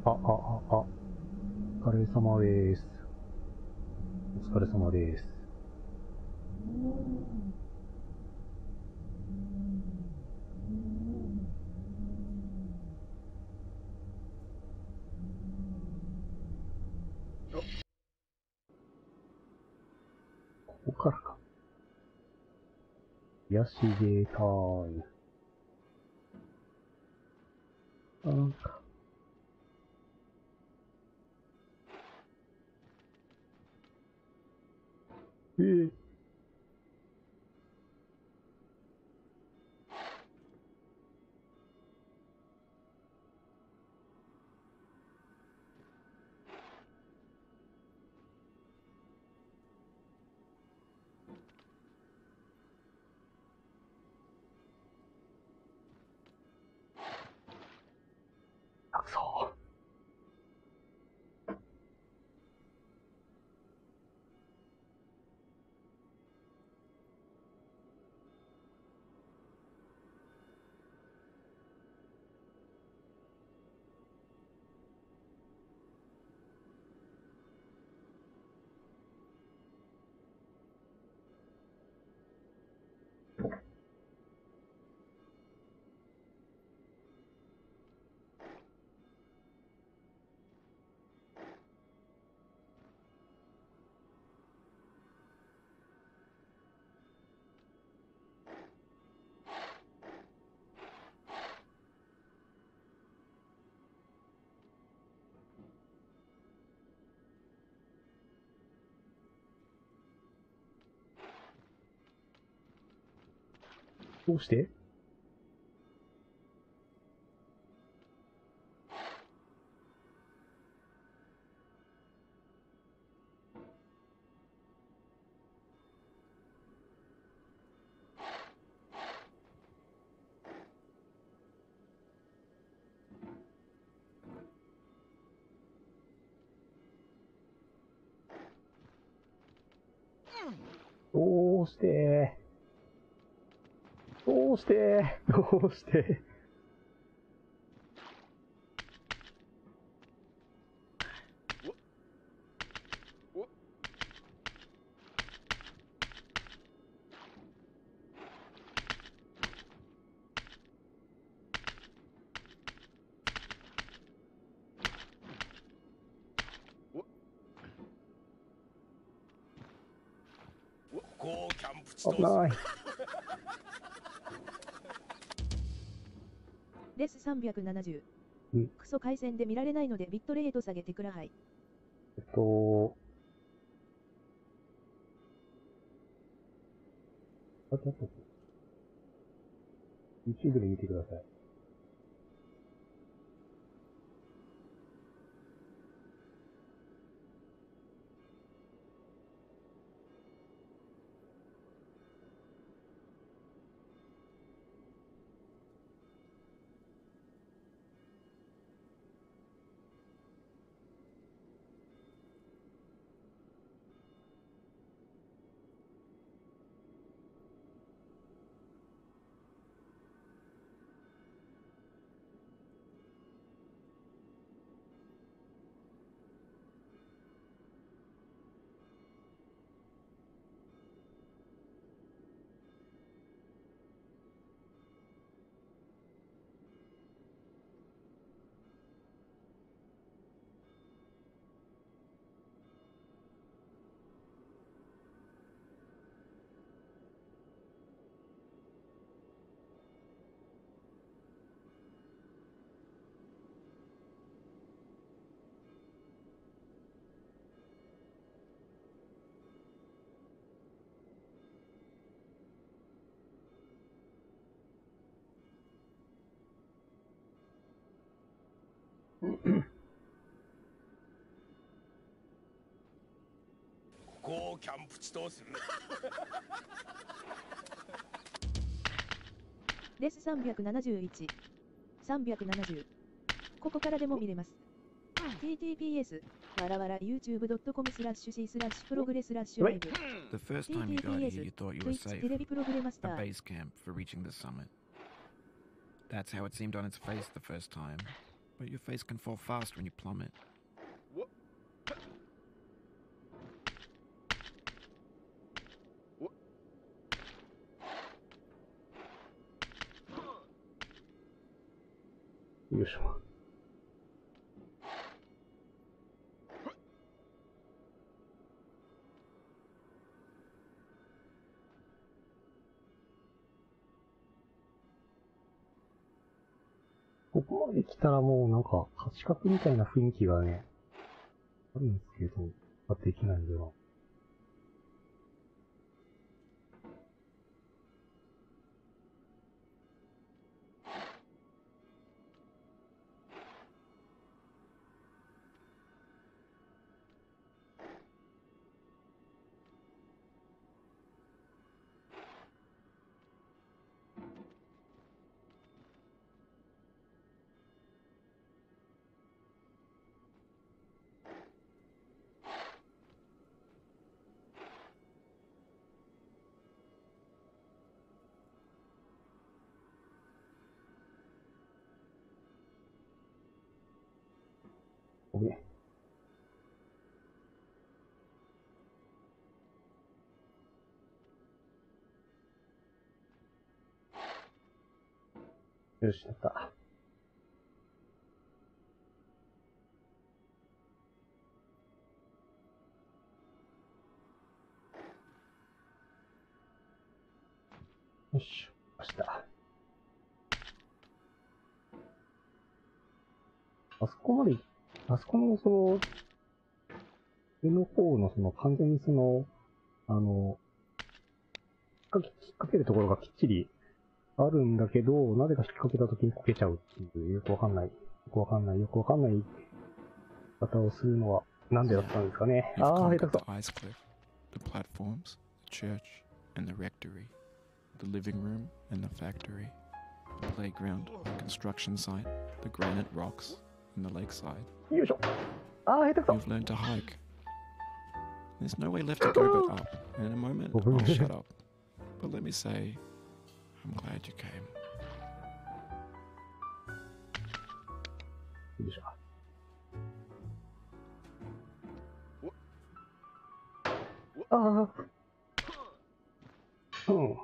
お疲れ様です。お疲れ様です。ここからか。癒しゲータイム。なんか。あ、そう。どうして？どうしてどうしてどうして危ない。レス370。クソ回線で見られないのでビットレート下げてください。YouTube で見てください。こうキャンプ地とする。レス371。370。ここからでも見れます。TTPS わらわら youtube.com/c/progress/live The first time you got here, you thought you were safe. テレビプログレマスタ A ー base camp for reaching the summit. That's how it seemed on its face the first time. but your face can fall fast when you plummet.よいしょ。ここまで来たらもうなんか、八角みたいな雰囲気がね、あるんですけど、できないんだよな。ね。よし、やった。よし、ました。あそこまで、あそこの上の方の完全に引っ掛けるところがきっちりあるんだけど、なぜか引っ掛けた時にこけちゃうっていう、よくわかんない方をするのは、なんでだったんですかね。You've ああ、下手 conquered く the そ。 ice cliff, the platforms, the church, and the rectory, the living room and the factory, the playground, the construction site, the granite rocks, and the lakeside. よいしょ。ああ、下手くそ。 You've learned to hike. There's no way left to go but up, and in a moment I'll shut up. But let me say, I'm glad you came. よいしょ。ああ。うん。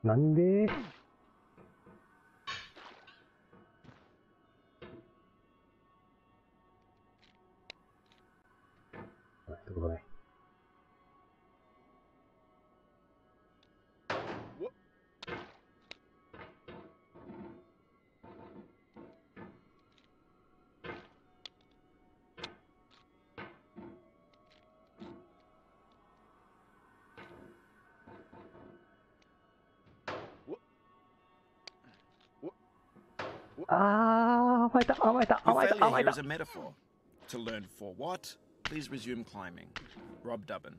なんでってことね。あー、甘えた。 Your failure here is a metaphor. To learn for what? Please resume climbing. Rob Dubbin.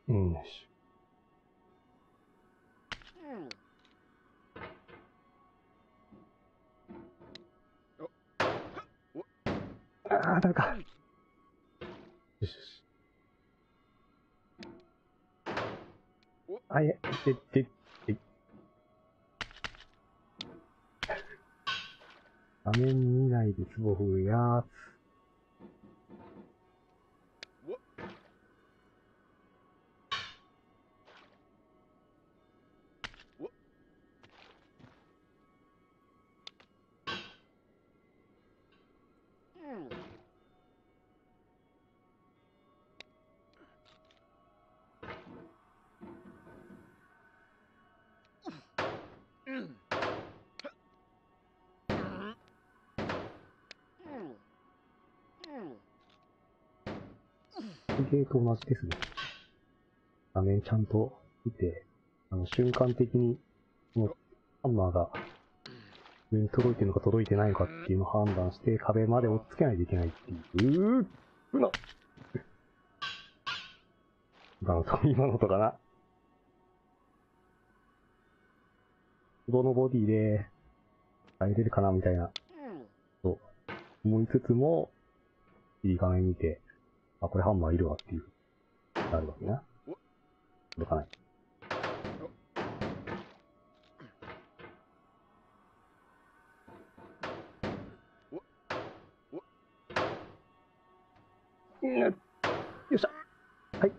よし。ああ、ダメか。よしよし。あ、いえ、画面見ないで壺振るやつ。ゲート同じですね。画面ちゃんと見て、瞬間的に、このハンマーが上に届いてるのか届いてないのかっていうのを判断して、壁まで追っつけないといけないっていう。今のとかな。どのボディで入れるかなみたいな、と思いつつも、いい画面見て、あ、これハンマーいるわっていう、なるわけな。届かない。よっしゃ。はい、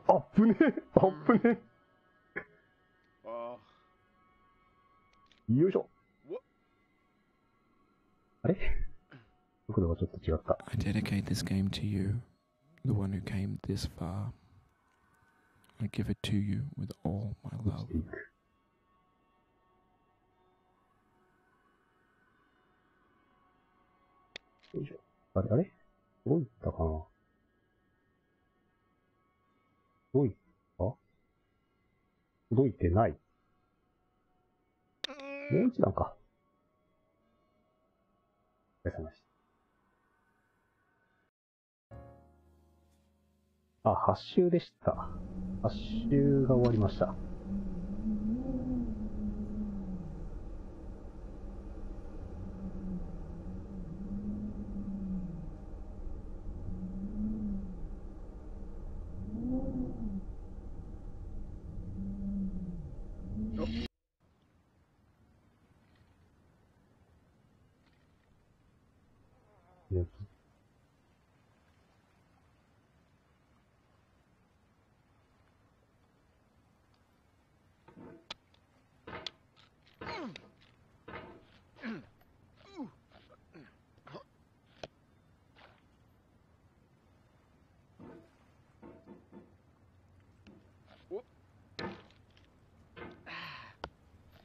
あっぶねえ、あっぶねえ。よいしょ。あれ速度がちょっと違った。I dedicate this game to you, the one who came this far. I give it to you with all my love. よいしょ。あれ届いたかな届いた届いてない。もう一段か。お疲れ様でした。あ、8周でした。8周が終わりました。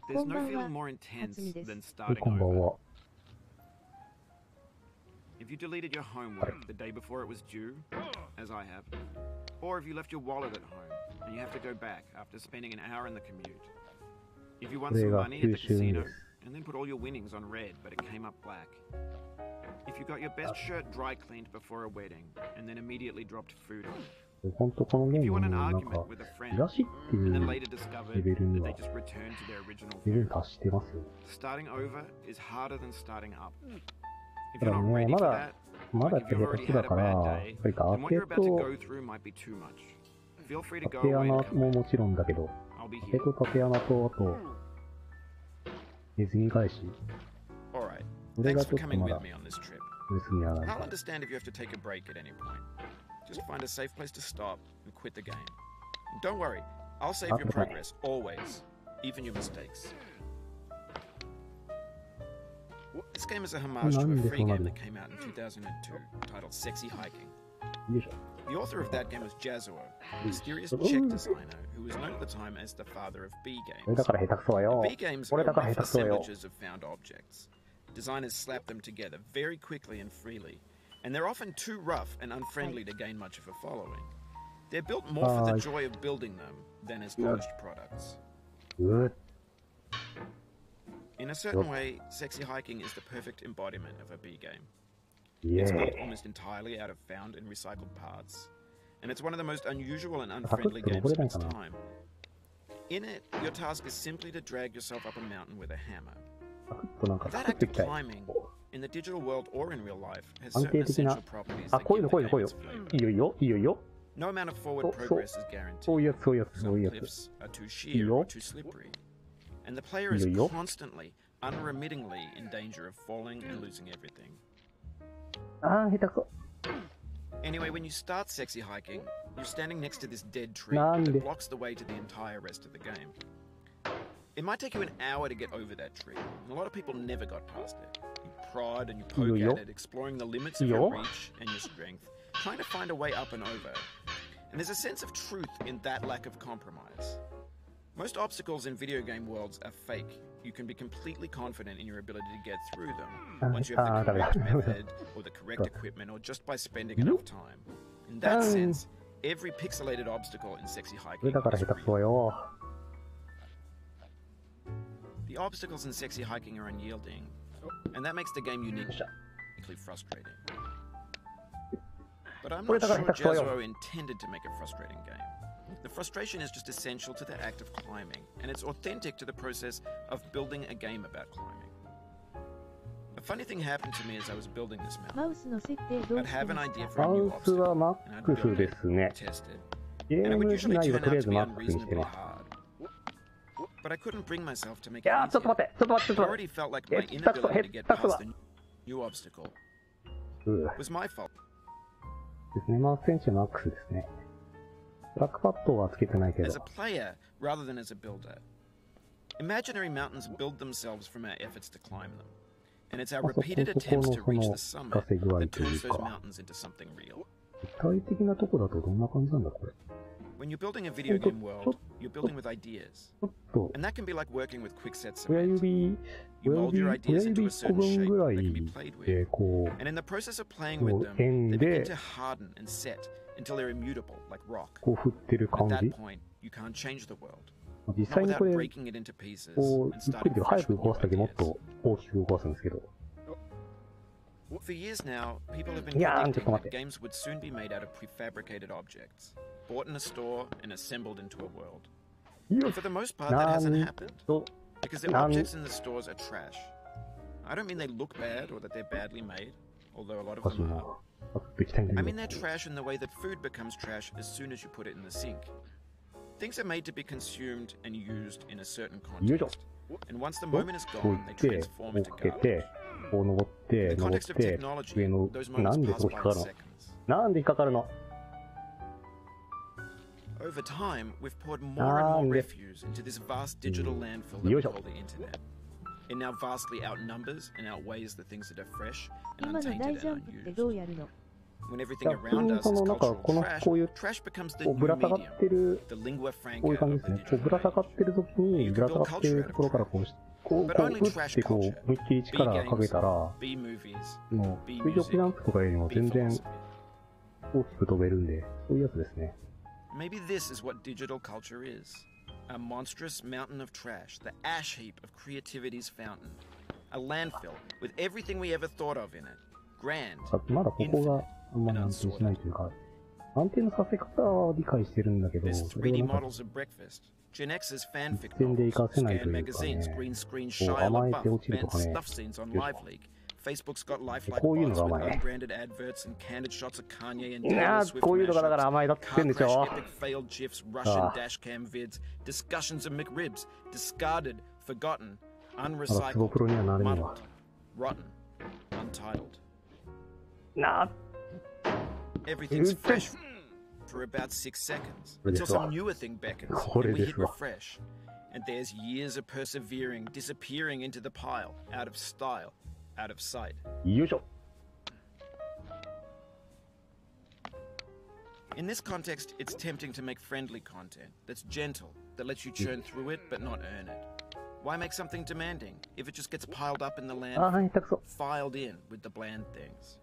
There's no feeling more intense than はい、 starting こんばん over. は。If you deleted your homework the day before it was due, as I have, or if you left your wallet at home and you have to go back after spending an hour in the commute. If you won some money at the casino and then put all your winnings on red but it came up black. If you got your best shirt dry cleaned before a wedding and then immediately dropped food on it. 本当このゲ If ー you ム won の an なんか argument with a friend チラシってい and then う later discovered レベルに that は they just returned to their original レベル food. に達してますよ。 Starting over is harder than starting up. If だ you're から not ね、 ready ま for だ that, まだ like って if you've 下手 already くだ had a から、や bad っ day, ぱりガ then ー what ケ you're ッ about to ト、 go through might be too much. Feel free to 縦 go away 穴 and come も back. もちろんだけど、 I'll be 縦 here. と縦穴と、あと、ネズミ返し、 Alright. それが Thanks ち for ょっと coming ま with だ me on this trip. ネズミ穴 I'll が。 understand if you have to take a break at any point. Just find a safe place to stop and quit the game. And don't worry, I'll save your progress, always. Even your mistakes. This game is a homage to a free game that came out in 2002 titled Sexy Hiking. よいしょ。 The author of that game was Jazuo, a mysterious Czech designer who was known at the time as the father of B これだ games. から下手くそだよ。 B games こ are れだから rough 下手くそだよ。 assemblages of found objects. Designers slap them together very quickly and freely, and they're often too rough and unfriendly to gain much of a following. They're built more for the joy of building them than as polished products. うっ In a certain way, Sexy Hiking is the perfect embodiment of a B game. イエ It's ー built イ。 almost entirely out of found and recycled parts, and it's one of the most unusual and unfriendly games of its time. In it, your task is simply to drag yourself up a mountain with a hammer. サクッとなんかサ That クッ act とい of きたい。 climbing, in the digital world or in real life, has 安 certain 定的な essential。properties あ、 that こういう give の the こういうのこう game いう its の。 flavor. いいよいいよ、いいよいいよ。 No amount of forward So- progress is そう guaranteed. いうやつ、そういうやつ、そう Some いうやつ。 cliffs are too sheer or too slippery, and the player is Yo-yo. constantly unremittingly in danger of falling and losing everything. あー、下手くそ。 Anyway, when you start sexy hiking, you're standing next to this dead tree なんで that blocks the way to the entire rest of the game. It might take you an hour to get over that tree, and a lot of people never got past it. You prod and you poke Yo. at it, exploring the limits of Yo. your reach and your strength, trying to find a way up and over. And there's a sense of truth in that lack of compromise. Most obstacles in video game worlds are fake. You can be completely confident in your ability to get through them once you have the correct method or the correct equipment or just by spending enough time. In that sense, every pixelated obstacle in sexy こ hiking れだから is 下手くそ real. よ。 The obstacles in sexy hiking are unyielding, and that makes the game uniquely frustrating. But I'm not sure Jazro intended to make a frustrating game. The frustration is just essential to the act of climbing, and it's authentic to the process of building a game about climbing. A funny thing happened to me as I was building this マ mountain. ウスの設定どう I'd して have ま an す idea か for a マ new ウスは obstacle, マ and ッ I'd ク build スで it, すね。 test it, ゲ and it ー would ム usually 難易度 turn とりあ out え to ず be マックスにして unreasonably ます。 hard. But I couldn't bring myself to make い it やー、ちょっと easier. 待って、ちょっと待って、ちょっと I 待って。 already felt like my 下手くそ、 inability to 下 get 手くそ past だ。 the new obstacle うー was my fault. ですね。マウス選手マックスですね。トラックパッドはつけてないけ As a ど。 player rather than as a builder. Imaginary mountains build themselves from our efforts to climb them. And it's our まあそこ repeated そこ attempts の to そ reach の the summit 稼具合 that とい turns う those か。 mountains into something real. 具体的なとこだとどんな感じなんだこれ。 When you're building a video game world, you're building with ideas. ちょっと And that can be like working with quickset 親 cement. 指、 You 親 mold 指、 your 親 ideas 指 into a 1個 certain 分 shape ぐら that い can be played で with. こ And in the process of playing with them, 円 they で begin to harden and set until they're immutable, like rock. こう振ってる At 感 that じ。 point, you can't change the world. 実 Not 際にこ without れ、 breaking it into pieces こう、 and ゆっくり starting で早 fresh く with 動かすだけ new もっ ideas. と大きく動かすんですけど。 For years now, people have been Yeah, predicting just that games would soon be made out of prefabricated objects, bought in a store and assembled into a world. よ But っ for the most part, that hasn't なん happened と、 because the objects in the stores are trash. I don't mean they look bad or that they're badly made, although a lot お of かしい them な。 are. パクっていきたいんだ I け mean ど they're。trash in the way that food becomes trash as soon as you put it in the sink. Things are made to be consumed and used in a certain よいしょ。 context. And once the moment is こう gone, 行 they って、 transform こう into かけ garbage. て、こう登って、 In the 登っ context of て、 technology, 上の、 those な moments んで pass そこ引っ by かか in るの seconds. なんで引っかかるの Over time, we've poured more and more Nande. refuse into this vast digital landfill that we Yoisho. call the internet. It now vastly outnumbers and outweighs the things that are fresh 今 and の大 untainted ジャン and プって unused. どうやるの When everything いや、普通 around に us そ is の、なんか、 cultural この、 trash, こういう、 trash becomes the こう、ぶ new ら下がっ medium, てる、 the lingua こう franca いう感じ of です the ね。こう、ぶ digital ら下がっ age. てる時に、ぶら下がってるところからこうし、こう、こう、打って、こう、思いっきり力かけたら、 B movies, もう、 B 水上ジャン music, プとかよりも B 全然 philosophy. 大きく飛べるんで、そういうやつですね。 Maybe this is what digital culture is. A monstrous mountain of trash, the ash heap of creativity's fountain. A landfill with everything we ever thought of in it. Grand, まだここがあんまり安定しないというか、安定のさせ方は理解してるんだけど、 there's それ 3D をなんか、 models of breakfast, Gen X's fanfic 全然 novels, 活かせないと scan いうか magazines, ね、 green screen こう Shia 甘えて LaBeouf, 落ちると banned かね、 stuff scenes on よいしょ。 LiveLeak. Facebook's got lifelike こういうの bots が with 甘い。 unbranded adverts and candid shots of Kanye and いや Taylor ー、 Swift こういうのがだから mashups, 甘いだって言ってん car でし crash ょ。 epic failed GIFs, Russian dashcam vids, discussions of McRibs, discarded, forgotten, まだツボ unrecycled, プロにはなれねえわ。 muddled, rotten, untitled. な Everything's fresh for about 6 seconds until some newer thing beckons and we hit refresh. And there's years of persevering disappearing into the pile, out of style, out of sight. よいしょ。 In this context, it's tempting to make friendly content that's gentle, that lets you churn through it but not earn it. Why make something demanding if it just gets piled up in the あ landfill, ー、下手くそ。 filed in with the bland things?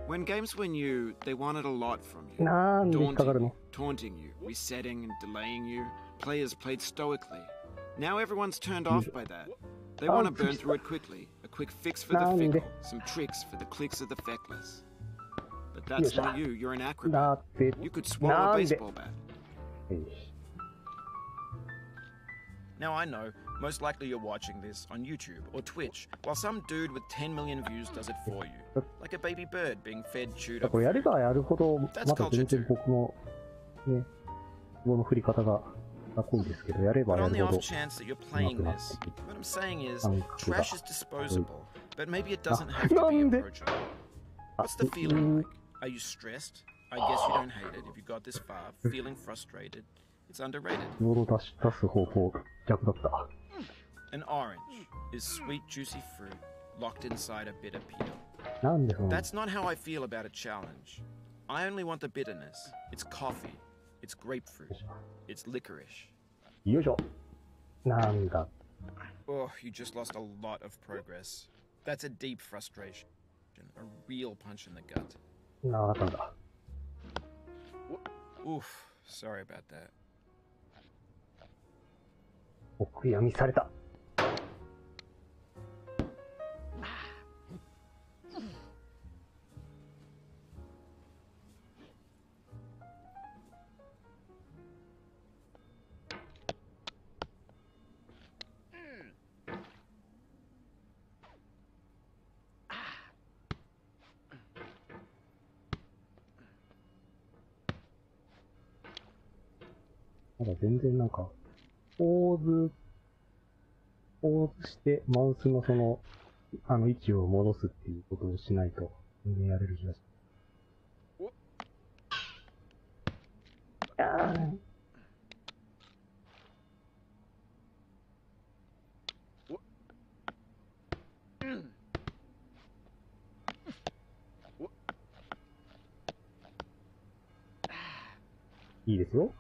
When games were new, they wanted a lot from you. なんで引っかかる Daunting の you, taunting you, resetting and delaying you. Players played stoically. Now everyone's turned off by that. They want to burn through it quickly. A quick fix for the fickle. Some tricks for the clicks of the feckless. But that's not you. You're an だ acrobat. って、 You could swallow な a んで baseball bat. よし Now I know, most likely you're watching this on YouTube or Twitch, while some dude with 10 million views does it for you. Like a baby bird being fed chewed up これやれ food. ばやるほど、まだ全然僕も、ね、ツボの振り方がかっこいいですけど、やれば But や on る the ほど off chance that you're playing this, what I'm saying is, trash is disposable, but maybe it doesn't have to be approachable. What's the feeling like? Are you stressed? I guess you don't hate it if you got this far. Feeling frustrated. It's underrated. 出す方法、逆だった。An orange is sweet, juicy fruit locked inside a bitter peel. なんでその、 That's not how I feel about a challenge. I only want the bitterness. It's coffee. It's grapefruit. It's licorice. よいしょ。なんだ。 Oh, you just lost a lot of progress. That's a deep frustration. A real punch in the gut. なかったんだ。 Oof, sorry about that. お悔やみされた。まだ全然なんか、ポーズして、マウスのその、位置を戻すっていうことをしないと、全然やれる気がする。いいですよ。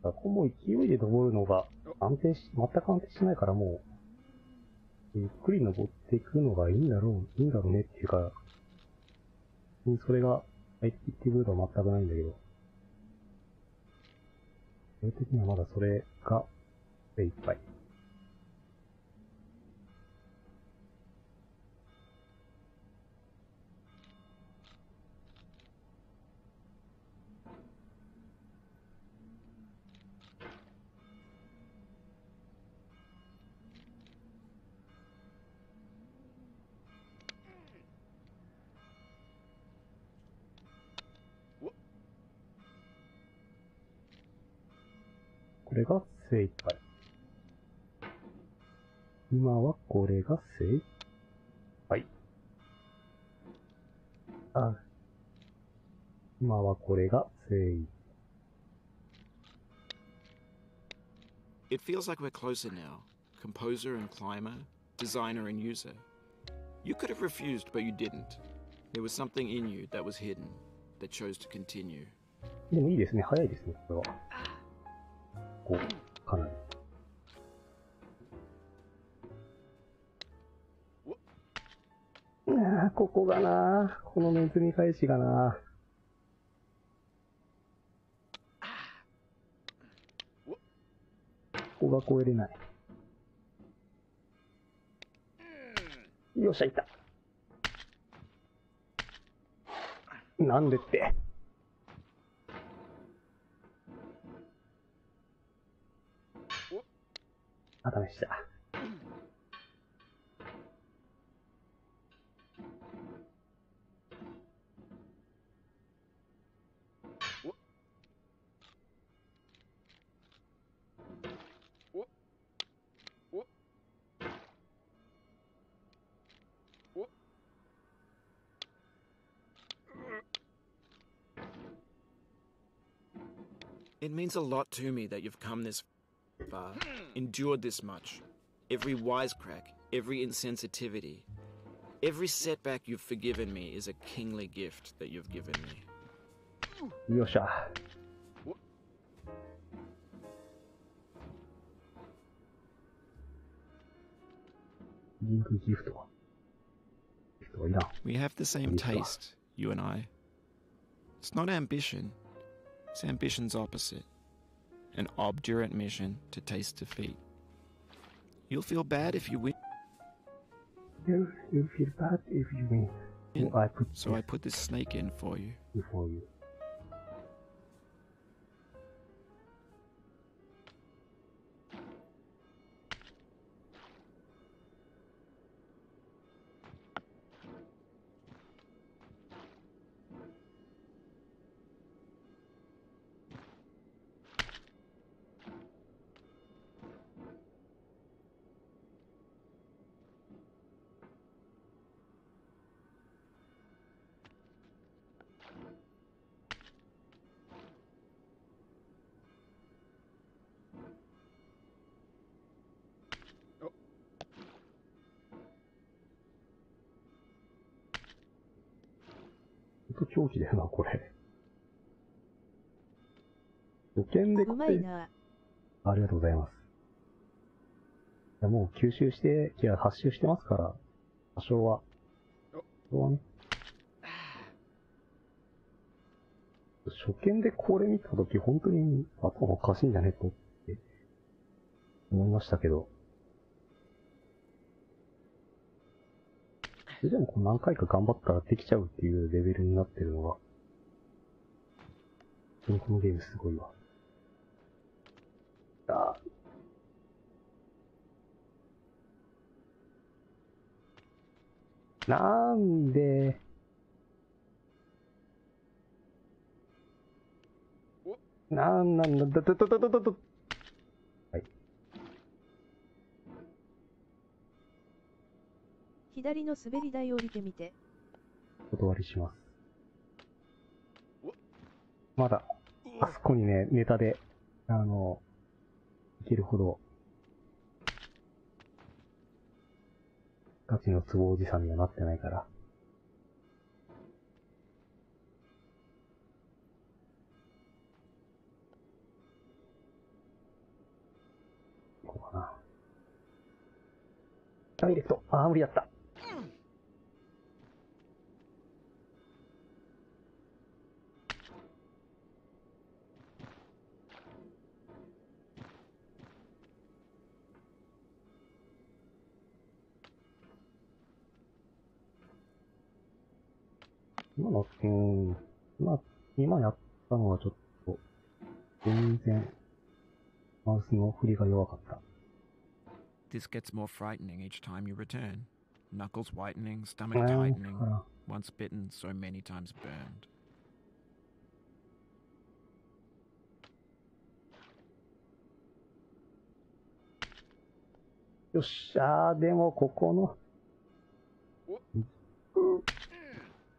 ここも勢いで登るのが全く安定しないからもう、ゆっくり登っていくのがいいんだろうねっていうか、それが入っていってくるとは全くないんだけど、それ的にはまだそれが精一杯。これが精一杯。今はこれが精一杯。今はこれが精一杯。It feels like we're closer now. Composer and climber, designer and user. You could have refused, but you didn't. There was something in you that was hidden, that chose to continue. でもいいですね。早いですね、これは。こう、かなり。ここがな、このネズミ返しがな。ここが越えれない。よっしゃ、いった。なんでって。あ、ダメでした。It means a lot to me that you've come this far, endured this much. Every wisecrack, every insensitivity, every setback you've forgiven me is a kingly gift that you've given me. よっしゃ。ギフトはいらん。 We have the same taste, you and I. It's not ambition. It's ambition's opposite. An obdurate mission to taste defeat. You'll feel bad if you win. You feel bad if you win. in. I put So I put this snake in for you. for you. ほんと狂気だよな、これ。保険でうまいな。ありがとうございます。いやもう吸収して、発収してますから、多少は。多少はね。初見でこれ見たとき、本当に頭おかしいんじゃねとって思いましたけど。それでもこう何回か頑張ったらできちゃうっていうレベルになってるのが、本当にこのゲームすごいわ。なんで、なんだ、はい。左の滑り台を降りてみて。お断りします。まだ、あそこにね、ネタで、いけるほど、ガチのツボおじさんにはなってないから。こうかな。ダイレクト。ああ、無理だった。今やったのはちょっと、全然、マウスの振りが弱かった。This gets more frightening each time you return. Knuckles whitening, stomach tightening. Once bitten, so many times burned. よっしゃー、でもここの、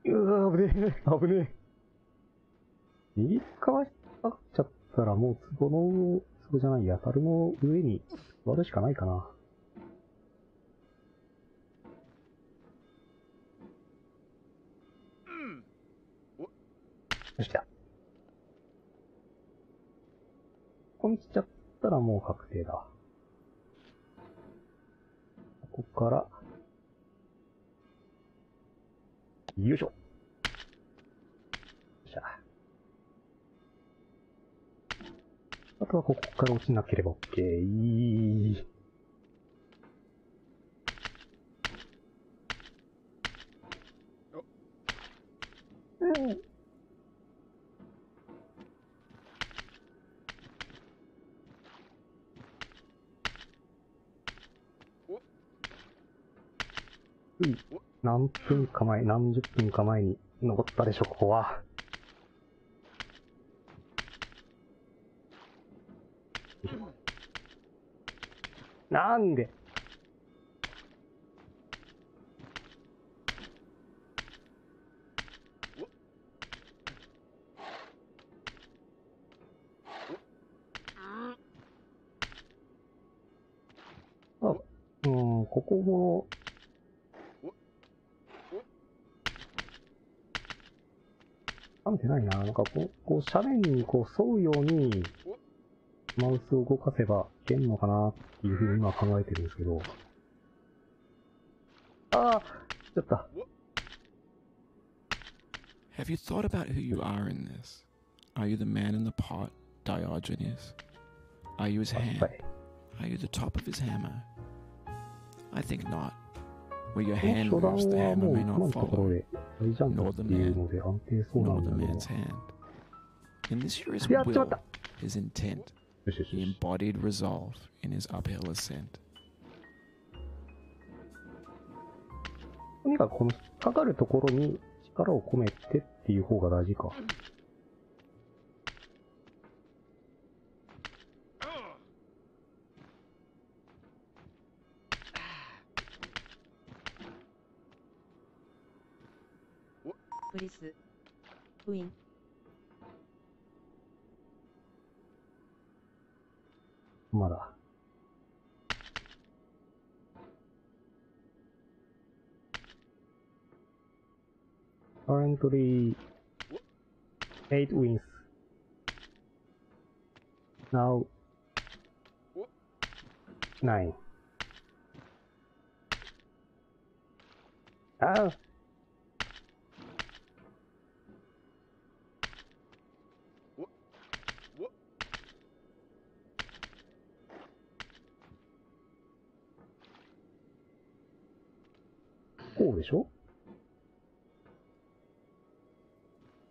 危ねえ、危ねえ。右側かっちゃったらもう壺じゃないや、樽の上に座るしかないかな。よし、来た。ここに来ちゃったらもう確定だ。ここから、よいしょ。よっしゃ。あとはここから落ちなければ OK。何分か前、何十分か前に登ったでしょ、ここは。なんでここも、噛めてないな。なんかこう斜面にこう沿うように、マウスを動かせばいけんのかなっていうふうに今考えてるんですけど。ああ、ちょっと。Have you thought about who you are in this? Are you the man in the pot, Diogenes? Are you his hand? Are you the top of his hammer? I think not. where your この hand 初段 moves, the は hammer もう may 今 not のところ follow, で大ジャンプっていうので安定そうな nor ん the だけど。 man's hand. In this hero's やっちまっ will, た。 his intent, よしよし he よし。 embodied resolve in his uphill ascent. とにかくこの引っかかるところに力を込めてっていう方が大事か。フリス。ウィン。まだ。Currently 8 wins. Now 9. ああ。こうでしょ？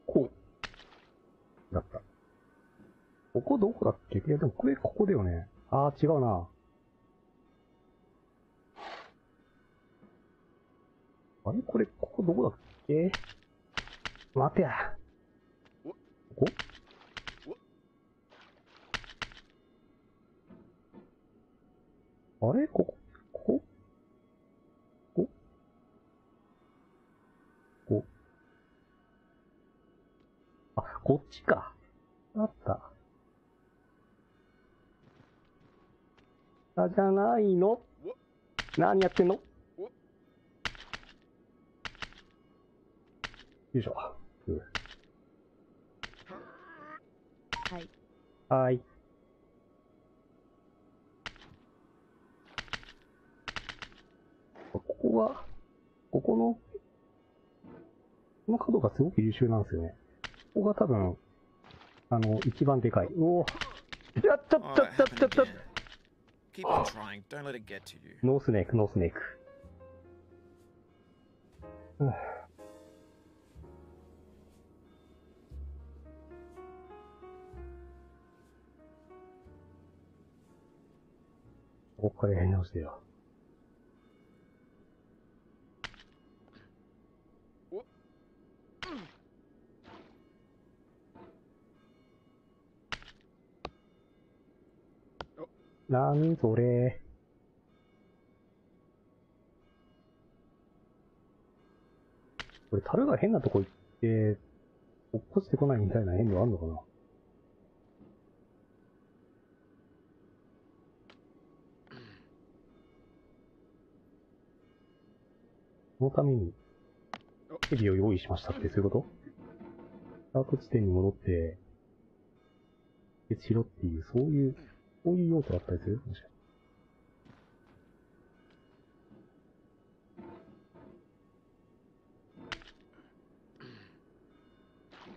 こう。だった。ここどこだっけ？いやでもこれここだよね。ああ、違うな。あれこれ、ここどこだっけ？待てや。ここ？あれここ？ここ？ここ？あ、こっちか。あった。あ、じゃないの？何やってんの？よいしょ。はい。はい。ここが、この角がすごく優秀なんですよね。ここが多分、一番でかい。おお。やっちゃっちゃっちゃっちゃっちゃっ。 Keep on trying. Don't let it get to you. ノースネーク、ノースネーク。ここからやり直してよ。なんそれ。これ、樽が変なとこ行って、落っこちてこないみたいな変度あんのかな？そのために、ヘビを用意しましたってそういうこと？スタート地点に戻って、しろっていう、そういう用途だったりする？もしかして。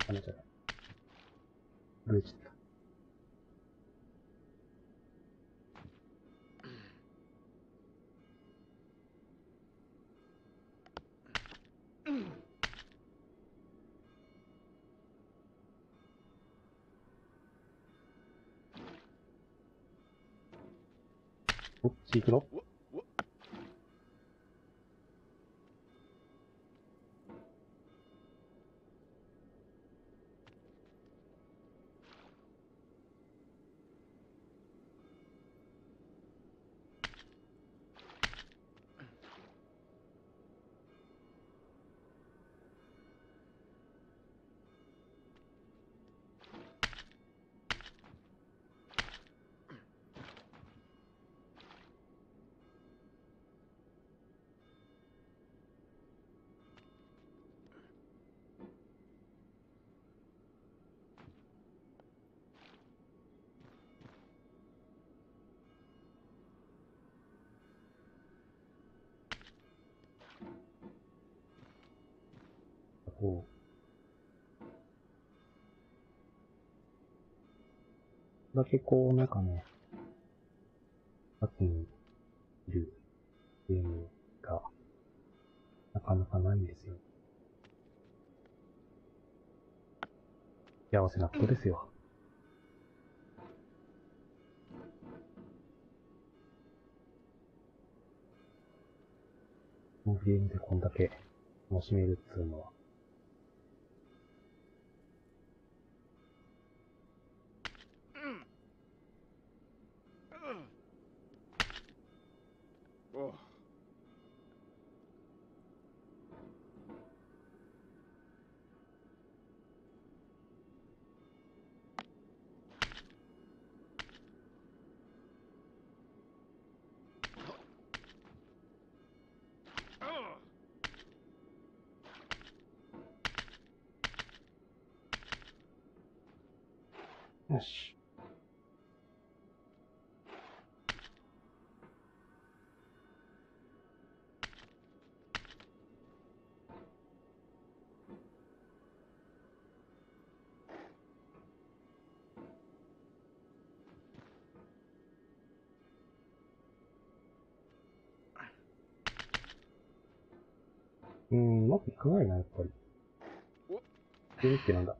ダメじゃない。震えちゃった。どっち行くの？こう。だけこう、なんかね、先にいるゲームがかなかないんですよ。幸せなことですよ。このゲームでこんだけ楽しめるっつうのは。よし。うまくいかないな、やっぱり。ってなんだ。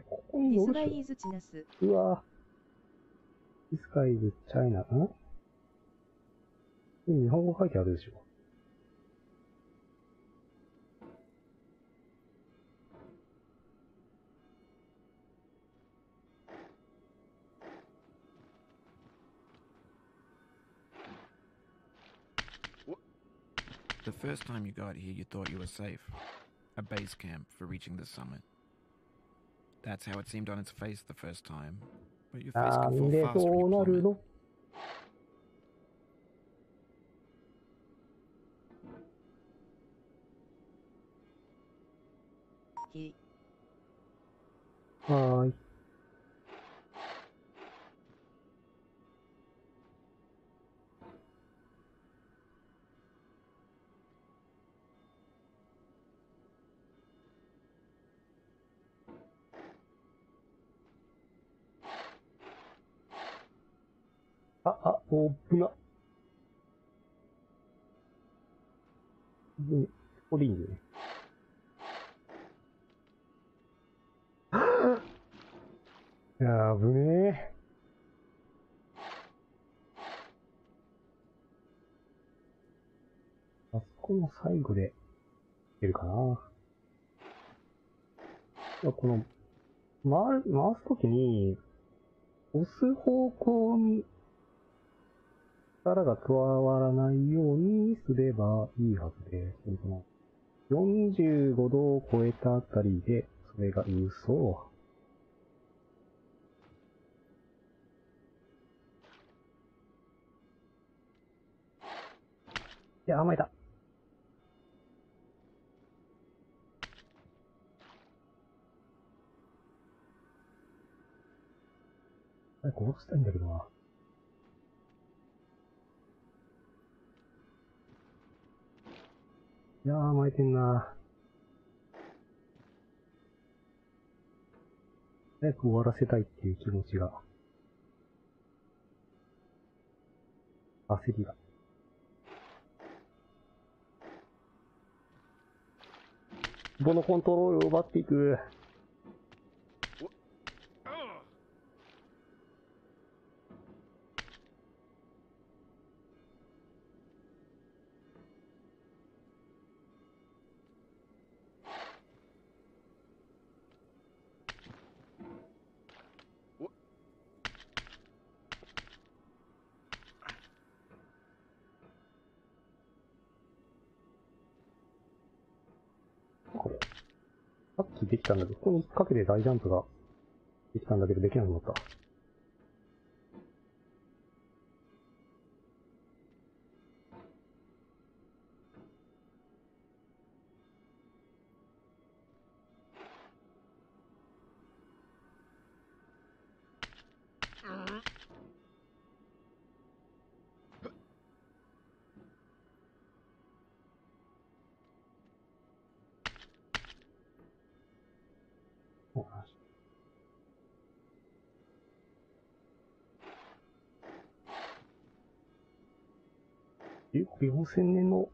ここに乗るディスガイーズチナス。うわぁ。ディスガイズチャイナ、日本語書いてあるでしょ。The first time you got here, you thought you were safe. A base camp for reaching the summit. That's how it seemed on its face the first time. But your face な can ん fall で fast when そ you うなる plummet. のはーい。おっぶな。ここでいいんだよね。やぶねー。あそこの最後でいけるかな。この、回すときに、押す方向に力が加わらないようにすればいいはずで、その45度を超えたあたりで、それが嘘。いや、甘えた。あれ、殺したいんだけどな。いやー、甘えてんな。早く終わらせたいっていう気持ちが。焦りが。ボのコントロールを奪っていく。これ。さっきできたんだけど、ここに引っ掛けて大ジャンプができたんだけど、できなくなった。4000年の、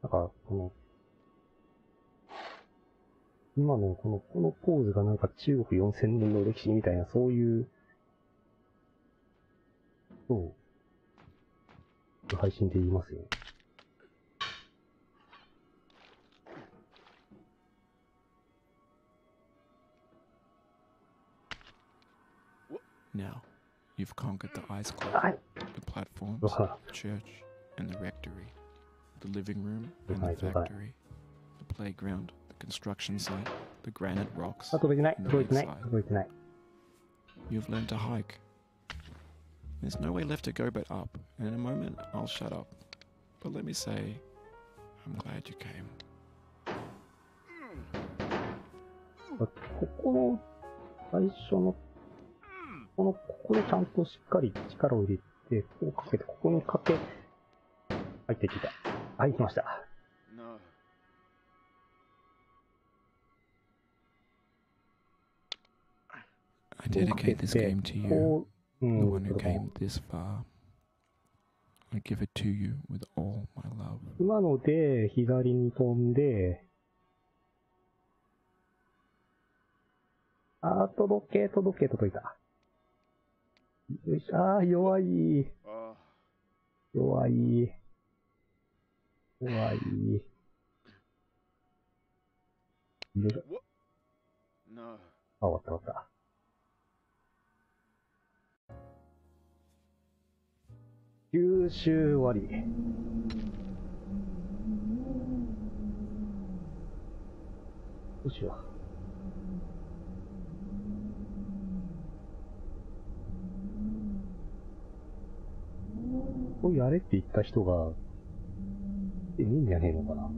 なんか、今のこのポーズがなんか中国4000年の歴史みたいな、そういう、そう、配信で言いますよね。Now, you've conquered the ice closet, はい。 the platforms, うわ the church, and the rectory, the living room and Right, the right. factory, the playground, the construction site, the granite rocks, あ、届いてない、 and the 届いてない、 lakeside. 届いてない。 You've learned to hike. There's no way left to go but up, and in a moment I'll shut up. But let me say, I'm glad you came. ここの、最初の、ここでちゃんとしっかり力を入れて、こうかけて、ここにかけ、入ってきた。はい、来ました。No. I dedicate this game to you, こう、the one who came this far. I give it to you with all my love. 今ので、左に飛んで、届いた。よいしょ、弱い。弱い。よいしょ。No. 終わった終わった。吸収終わり。どうしよう。こうやれって言った人が、いいんじゃねえのかな。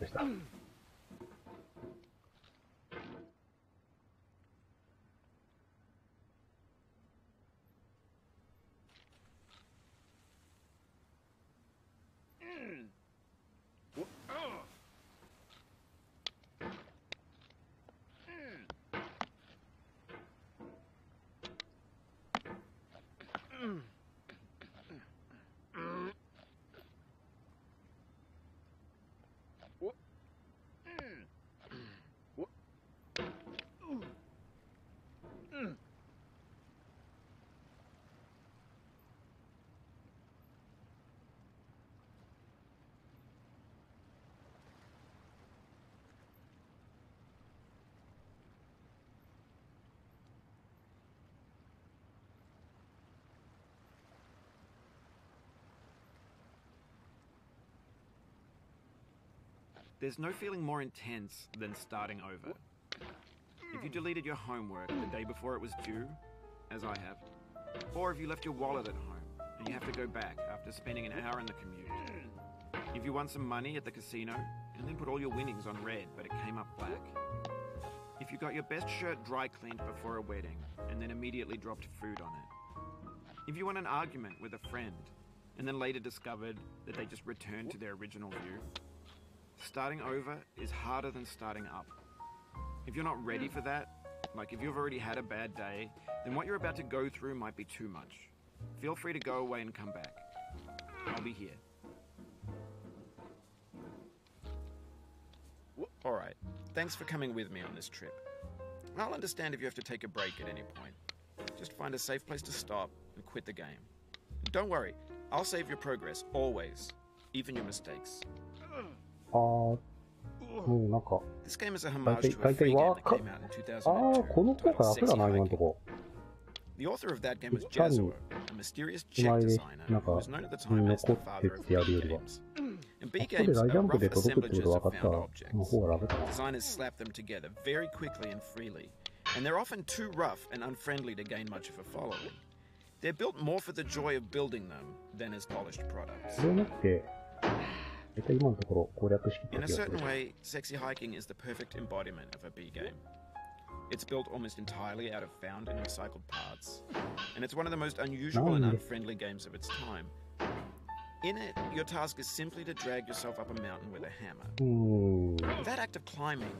でした。There's no feeling more intense than starting over. If you deleted your homework the day before it was due, as I have, or if you left your wallet at home and you have to go back after spending an hour in the commute. If you won some money at the casino and then put all your winnings on red but it came up black. If you got your best shirt dry cleaned before a wedding and then immediately dropped food on it. If you won an argument with a friend and then later discovered that they just returned to their original view. Starting over is harder than starting up. If you're not ready for that, like if you've already had a bad day, then what you're about to go through might be too much. Feel free to go away and come back. I'll be here. Alright, thanks for coming with me on this trip. I'll understand if you have to take a break at any point. Just find a safe place to stop and quit the game. Don't worry, I'll save your progress, always. Even your mistakes. This game is a homage to a free game that came out in 2002 titled Sexy Hiking. The author of that game was Jazuo, a mysterious Czech designer who was known at the time as the father of B games. And B games are rough assemblages of found objects. Designers slap them together very quickly and freely, and they're often too rough and unfriendly to gain much of a following. They're built more for the joy of building them than as polished products. In a certain way, Sexy Hiking is the perfect embodiment of a B game. It's built almost entirely out of found and recycled parts, and it's one of the most unusual and unfriendly games of its time. In it, your task is simply to drag yourself up a mountain with a hammer. That act of climbing,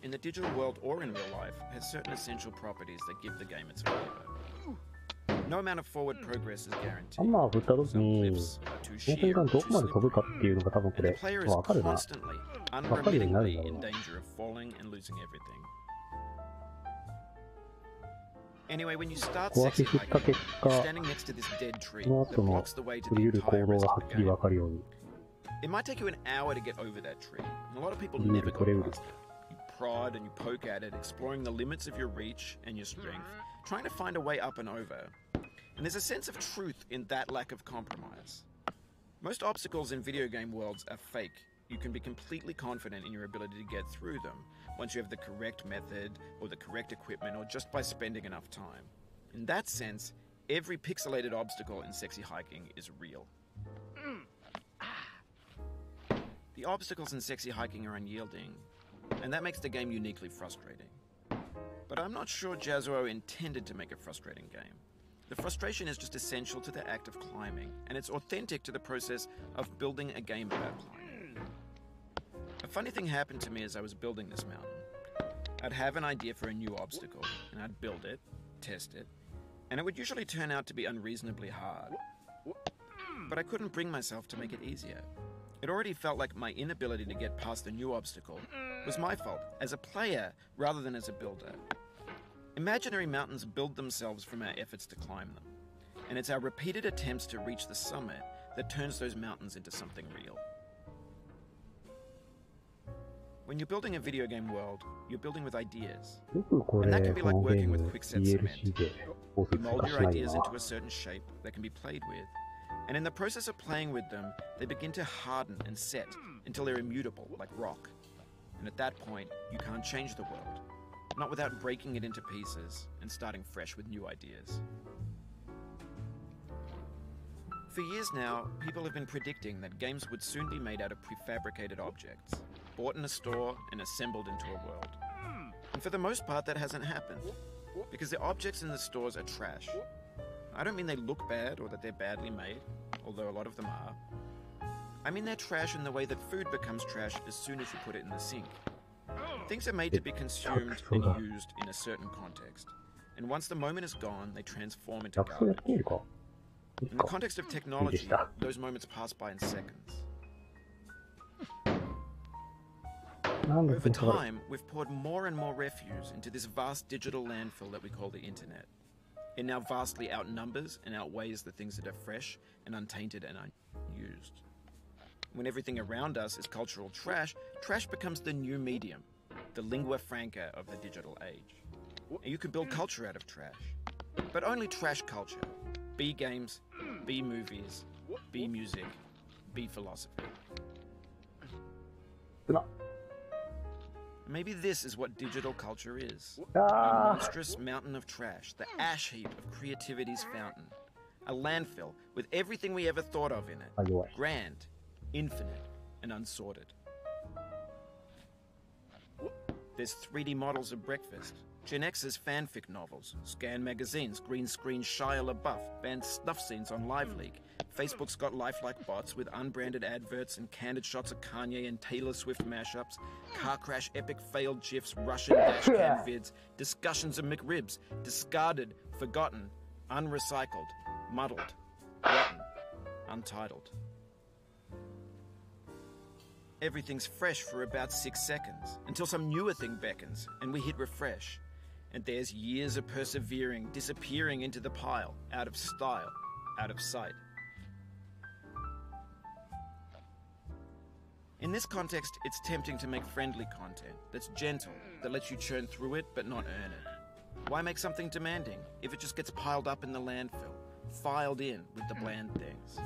in the digital world or in real life, has certain essential properties that give the game its flavor. No amount of forward progress is guaranteed. Some cliffs are too sheer or too slippery, and the player is constantly, unremittingly in danger of falling and losing everything. Anyway, when you start Sexy Hiking, you're standing next to this dead tree that blocks the way to the entire rest of the game. It might take you an hour to get over that tree, and a lot of people never go past it. You prod and you poke at it, exploring the limits of your reach and your strength, trying to find a way up and over. And there's a sense of truth in that lack of compromise. Most obstacles in video game worlds are fake. You can be completely confident in your ability to get through them once you have the correct method or the correct equipment or just by spending enough time. In that sense, every pixelated obstacle in Sexy Hiking is real. The obstacles in Sexy Hiking are unyielding, and that makes the game uniquely frustrating. But I'm not sure Jazuo intended to make a frustrating game. The frustration is just essential to the act of climbing, and it's authentic to the process of building a game about climbing. A funny thing happened to me as I was building this mountain. I'd have an idea for a new obstacle, and I'd build it, test it, and it would usually turn out to be unreasonably hard. But I couldn't bring myself to make it easier. It already felt like my inability to get past the new obstacle was my fault, as a player rather than as a builder. Imaginary mountains build themselves from our efforts to climb them, and it's our repeated attempts to reach the summit that turns those mountains into something real. When you're building a video game world, you're building with ideas, and that can be like working with quickset cement. You mold your ideas into a certain shape that can be played with, and in the process of playing with them, they begin to harden and set until they're immutable, like rock. And at that point, you can't change the world. Not without breaking it into pieces and starting fresh with new ideas. For years now, people have been predicting that games would soon be made out of prefabricated objects, bought in a store and assembled into a world. And for the most part, that hasn't happened, because the objects in the stores are trash. I don't mean they look bad or that they're badly made, although a lot of them are. I mean they're trash in the way that food becomes trash as soon as you put it in the sink. Things are made to be consumed and used in a certain context, and once the moment is gone, they transform into garbage. In the context of technology, those moments pass by in seconds. Over time, we've poured more and more refuse into this vast digital landfill that we call the internet. It now vastly outnumbers and outweighs the things that are fresh and untainted and unused. When everything around us is cultural trash, trash becomes the new medium, the lingua franca of the digital age. And you can build culture out of trash, but only trash culture. B games, B movies, B music, B philosophy. Maybe this is what digital culture is. A あ monstrous mountain of trash, the ash heap of creativity's fountain. A landfill with everything we ever thought of in it. あ、弱い。 Grand, infinite, and unsorted. There's 3D models of breakfast, Gen X's fanfic novels, scan magazines, green screen Shia LaBeouf, banned snuff scenes on Live Leak. Facebook's got lifelike bots with unbranded adverts and candid shots of Kanye and Taylor Swift mashups, car crash epic failed gifs, Russian dashcam vids, discussions of McRibs, discarded, forgotten, unrecycled, muddled, rotten, untitled. Everything's fresh for about 6 seconds, until some newer thing beckons, and we hit refresh. And there's years of persevering, disappearing into the pile, out of style, out of sight. In this context, it's tempting to make friendly content that's gentle, that lets you churn through it but not earn it. Why make something demanding if it just gets piled up in the landfill, filed in with the bland things?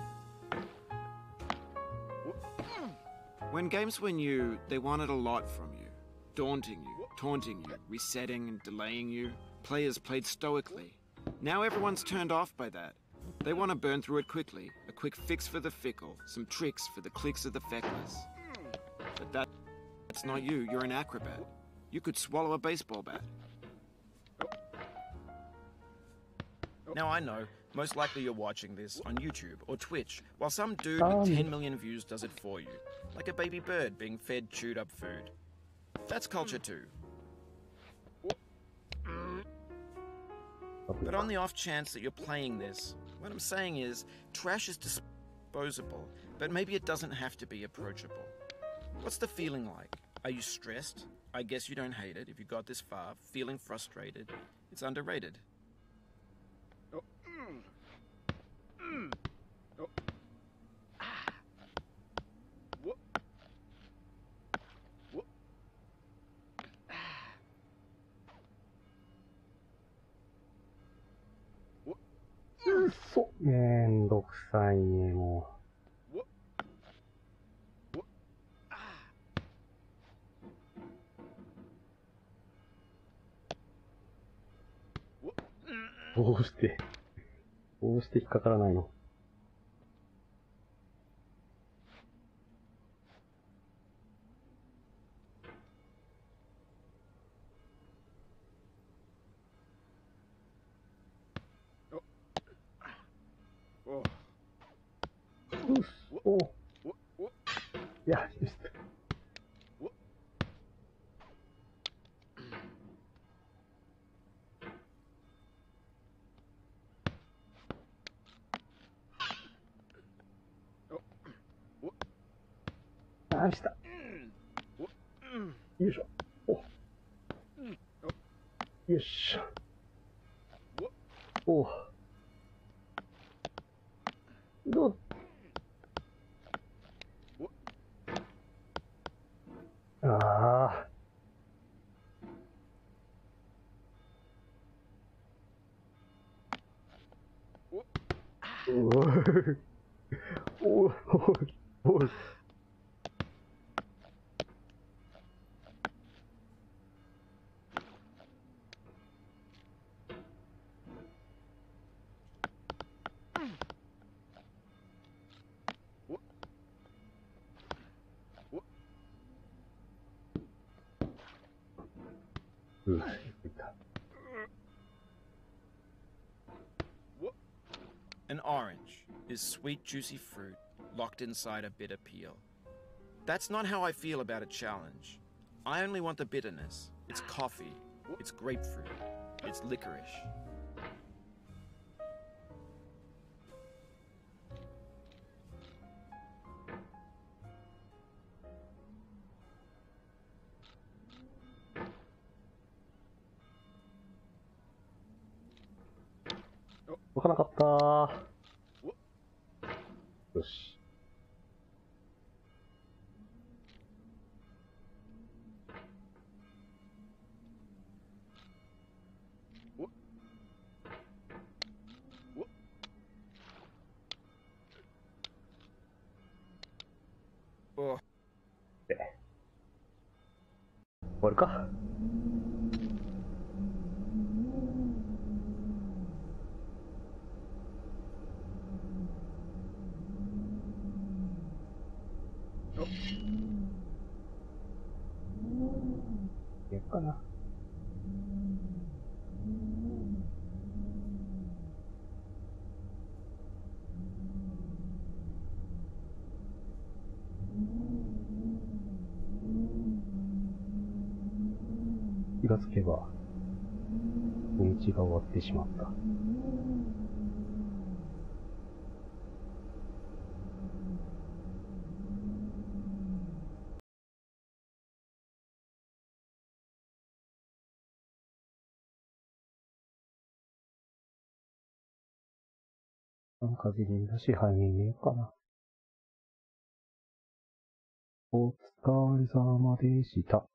When games were new, they wanted a lot from you. Daunting you, taunting you, resetting and delaying you. Players played stoically. Now everyone's turned off by that. They want to burn through it quickly. A quick fix for the fickle. Some tricks for the clicks of the feckless. But that's not you. You're an acrobat. You could swallow a baseball bat. Now I know, most likely you're watching this on YouTube or Twitch, while some dude with 10 million views does it for you. Like a baby bird being fed chewed up food. That's culture too. But on the off chance that you're playing this, what I'm saying is, trash is disposable, but maybe it doesn't have to be approachable. What's the feeling like? Are you stressed? I guess you don't hate it if you got this far. Feeling frustrated? It's underrated.嘘。めんどくさいね、もう。どうして引っかからないの？おいや、あ、した。よいしょ。よっしゃ。おどうああ。おい。おい。An orange is sweet, juicy fruit locked inside a bitter peel. That's not how I feel about a challenge. I only want the bitterness. It's coffee. It's grapefruit. It's licorice.わからなかったー。よし。わるか。やっかな。気がつけば、道が終わってしまった。風邪気味だし、早めに寝ようかな。お疲れ様でした。